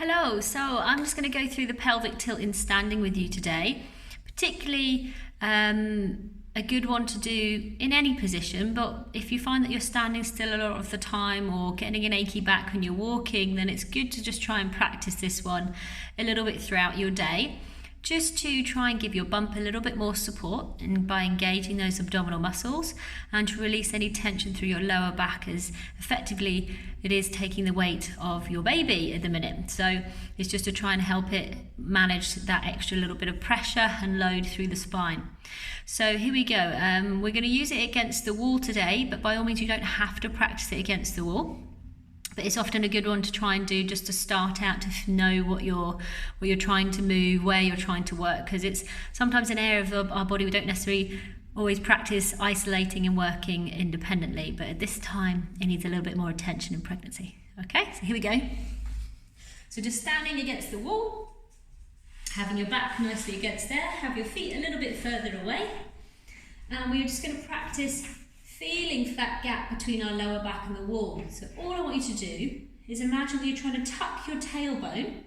Hello, so I'm just going to go through the pelvic tilt in standing with you today, particularly a good one to do in any position, but if you find that you're standing still a lot of the time or getting an achy back when you're walking, then it's good to just try and practice this one a little bit throughout your day, just to try and give your bump a little bit more support and by engaging those abdominal muscles and to release any tension through your lower back, as effectively it is taking the weight of your baby at the minute. So it's just to try and help it manage that extra little bit of pressure and load through the spine. So here we go. We're going to use it against the wall today, but by all means you don't have to practice it against the wall. But it's often a good one to try and do just to start out, to know what you're trying to move, where you're trying to work, because it's sometimes an area of our body we don't necessarily always practice isolating and working independently, but at this time it needs a little bit more attention in pregnancy. Okay, so here we go. So just standing against the wall, having your back nicely against there, have your feet a little bit further away, and we're just going to practice feeling for that gap between our lower back and the wall. So all I want you to do is imagine that you're trying to tuck your tailbone,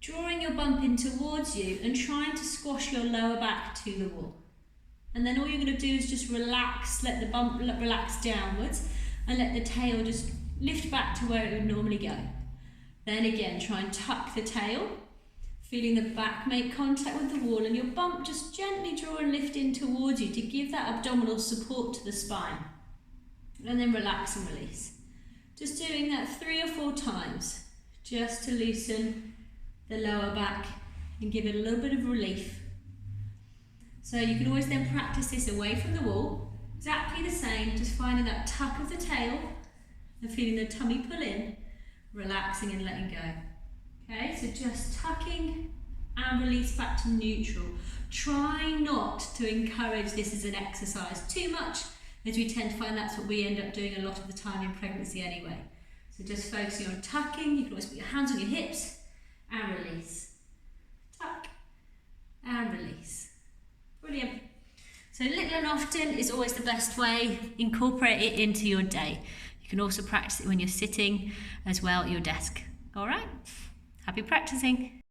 drawing your bump in towards you and trying to squash your lower back to the wall. And then all you're going to do is just relax, let the bump relax downwards and let the tail just lift back to where it would normally go. Then again, try and tuck the tail, feeling the back make contact with the wall and your bump just gently draw and lift in towards you to give that abdominal support to the spine. And then relax and release. Just doing that 3 or 4 times, just to loosen the lower back and give it a little bit of relief. So you can always then practice this away from the wall, exactly the same, just finding that tuck of the tail and feeling the tummy pull in, relaxing and letting go. Okay, so just tucking and release back to neutral. Try not to encourage this as an exercise too much, as we tend to find that's what we end up doing a lot of the time in pregnancy anyway. So just focusing on tucking. You can always put your hands on your hips and release. Tuck and release. Brilliant. So little and often is always the best way. Incorporate it into your day. You can also practice it when you're sitting as well at your desk. All right? Happy practicing.